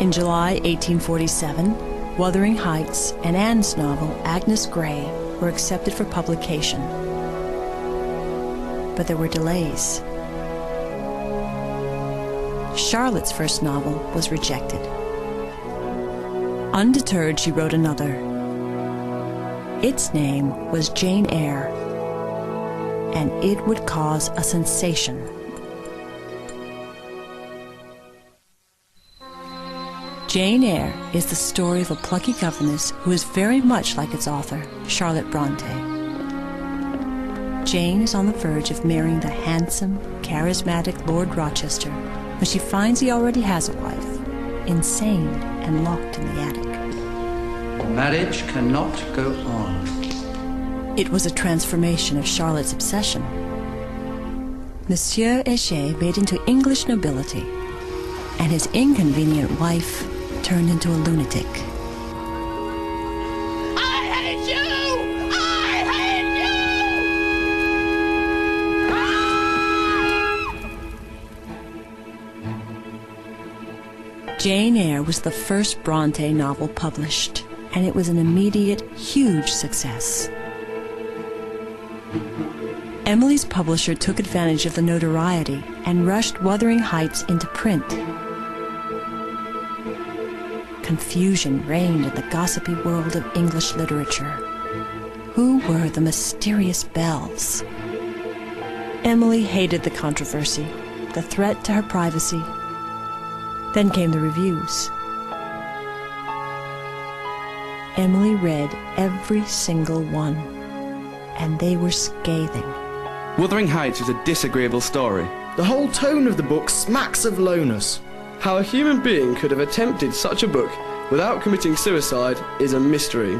In July 1847, Wuthering Heights and Anne's novel, Agnes Grey, were accepted for publication. But there were delays. Charlotte's first novel was rejected. Undeterred, she wrote another. Its name was Jane Eyre, and it would cause a sensation. Jane Eyre is the story of a plucky governess who is very much like its author, Charlotte Bronte. Jane is on the verge of marrying the handsome, charismatic Lord Rochester when she finds he already has a wife, insane and locked in the attic. Marriage cannot go on. It was a transformation of Charlotte's obsession. Monsieur Heger made into English nobility, and his inconvenient wife turned into a lunatic. I hate you! I hate you! Jane Eyre was the first Bronte novel published, and it was an immediate, huge success. Emily's publisher took advantage of the notoriety and rushed Wuthering Heights into print. Confusion reigned in the gossipy world of English literature. Who were the mysterious Bells? Emily hated the controversy, the threat to her privacy. Then came the reviews. Emily read every single one, and they were scathing. Wuthering Heights is a disagreeable story. The whole tone of the book smacks of lowness. How a human being could have attempted such a book without committing suicide is a mystery.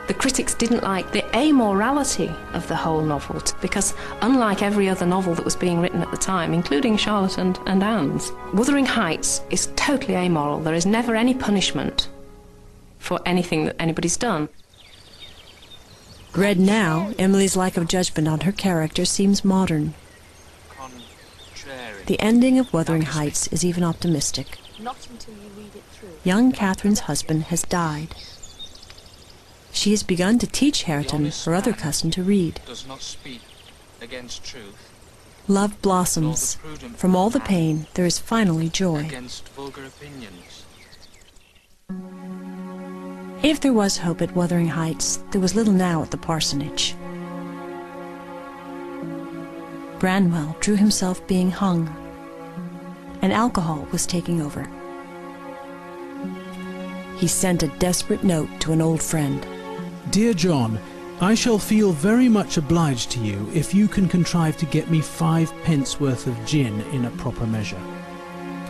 The critics didn't like the amorality of the whole novel, because unlike every other novel that was being written at the time, including Charlotte and Anne's, Wuthering Heights is totally amoral. There is never any punishment for anything that anybody's done. Read now, Emily's lack of judgment on her character seems modern. The ending of Wuthering Heights is even optimistic. Not until you read it through. Young Catherine's husband has died. She has begun to teach Hareton, her other cousin, to read. Does not speak against truth. Love blossoms. From all the pain, there is finally joy. Against vulgar opinions. If there was hope at Wuthering Heights, there was little now at the parsonage. Branwell drew himself being hung, and alcohol was taking over. He sent a desperate note to an old friend. Dear John, I shall feel very much obliged to you if you can contrive to get me 5 pence worth of gin in a proper measure.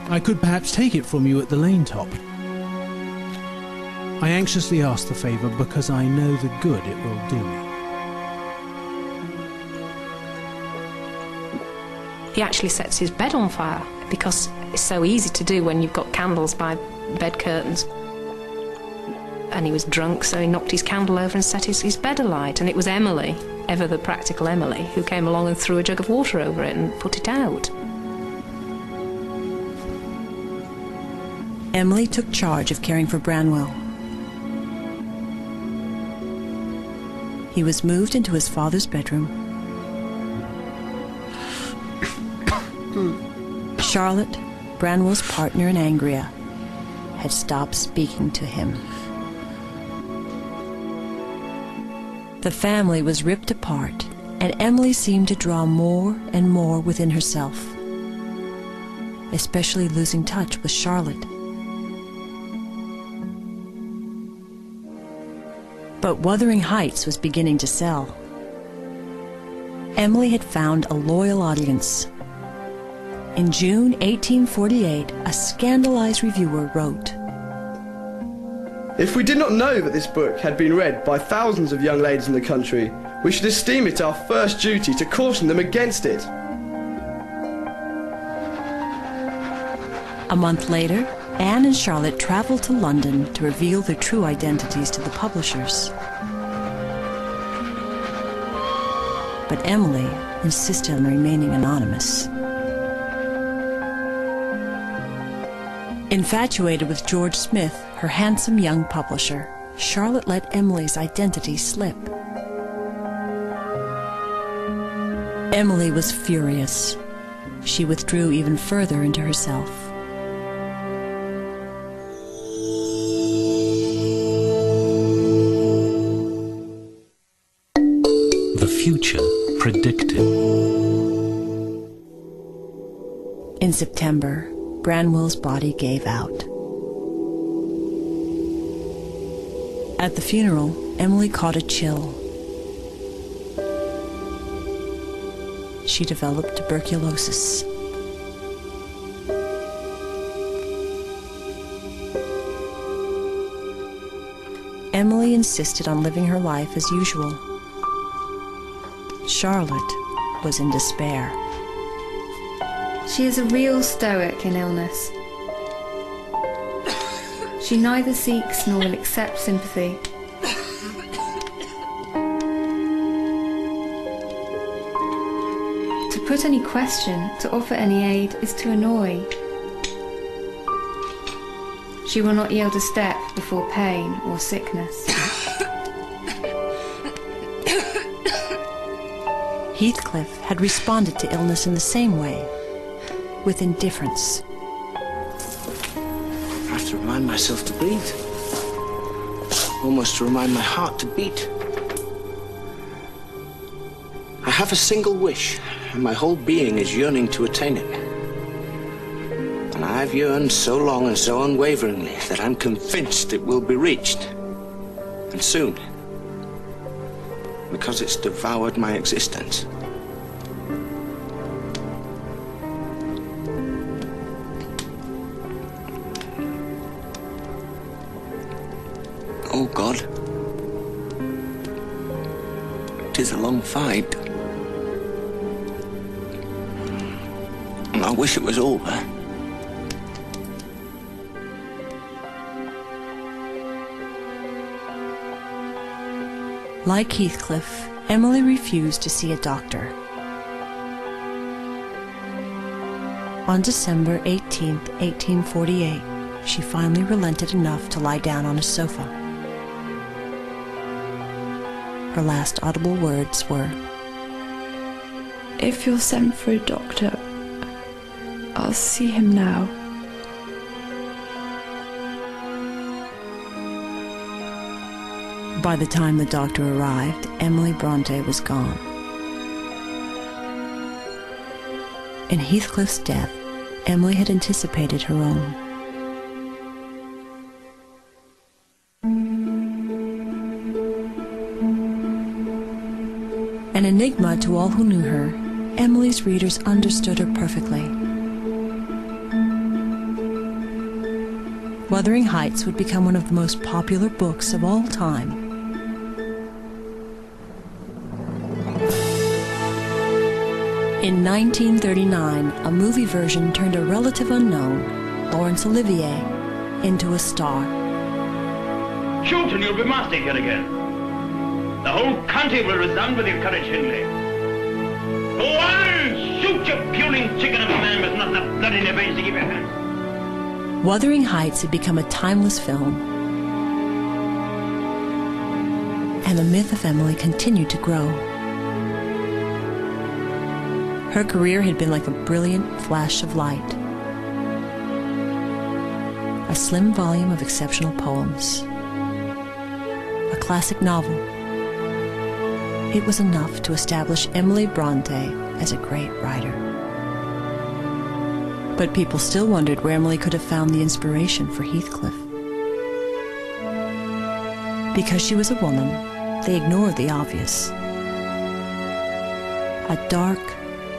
I could perhaps take it from you at the lane top. I anxiously ask the favour because I know the good it will do me. He actually sets his bed on fire because it's so easy to do when you've got candles by bed curtains. And he was drunk, so he knocked his candle over and set his bed alight. And it was Emily, ever the practical Emily, who came along and threw a jug of water over it and put it out. Emily took charge of caring for Branwell. He was moved into his father's bedroom. Charlotte, Branwell's partner in Angria, had stopped speaking to him. The family was ripped apart, and Emily seemed to draw more and more within herself, especially losing touch with Charlotte. But Wuthering Heights was beginning to sell. Emily had found a loyal audience. In June 1848, a scandalized reviewer wrote, If we did not know that this book had been read by thousands of young ladies in the country, we should esteem it our first duty to caution them against it. A month later, Anne and Charlotte traveled to London to reveal their true identities to the publishers. But Emily insisted on remaining anonymous. Infatuated with George Smith, her handsome young publisher, Charlotte let Emily's identity slip. Emily was furious. She withdrew even further into herself. The future predicted. In September, Branwell's body gave out. At the funeral, Emily caught a chill. She developed tuberculosis. Emily insisted on living her life as usual. Charlotte was in despair. She is a real stoic in illness. She neither seeks nor will accept sympathy. To put any question, to offer any aid, is to annoy. She will not yield a step before pain or sickness. Heathcliff had responded to illness in the same way, with indifference. I have to remind myself to breathe. Almost to remind my heart to beat. I have a single wish, and my whole being is yearning to attain it. And I've yearned so long and so unwaveringly that I'm convinced it will be reached. And soon. Because it's devoured my existence. Oh God, it is a long fight, and I wish it was over. Like Heathcliff, Emily refused to see a doctor. On December 18th, 1848, she finally relented enough to lie down on a sofa. Her last audible words were, "If you'll send for a doctor, I'll see him now." By the time the doctor arrived, Emily Bronte was gone. In Heathcliff's death, Emily had anticipated her own. An enigma to all who knew her, Emily's readers understood her perfectly. Wuthering Heights would become one of the most popular books of all time. In 1939, a movie version turned a relative unknown, Laurence Olivier, into a star. Shoot and you'll be master here again. The whole country will resound with your courage, Hindley. Go on! Shoot, you puling chicken of a man with not enough blood in your veins to keep your hands. Wuthering Heights had become a timeless film, and the myth of Emily continued to grow. Her career had been like a brilliant flash of light. A slim volume of exceptional poems. A classic novel. It was enough to establish Emily Bronte as a great writer. But people still wondered where Emily could have found the inspiration for Heathcliff. Because she was a woman, they ignored the obvious. A dark,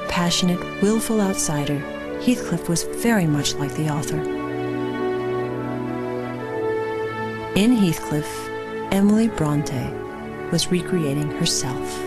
passionate, willful outsider, Heathcliff was very much like the author. In Heathcliff, Emily Bronte was recreating herself.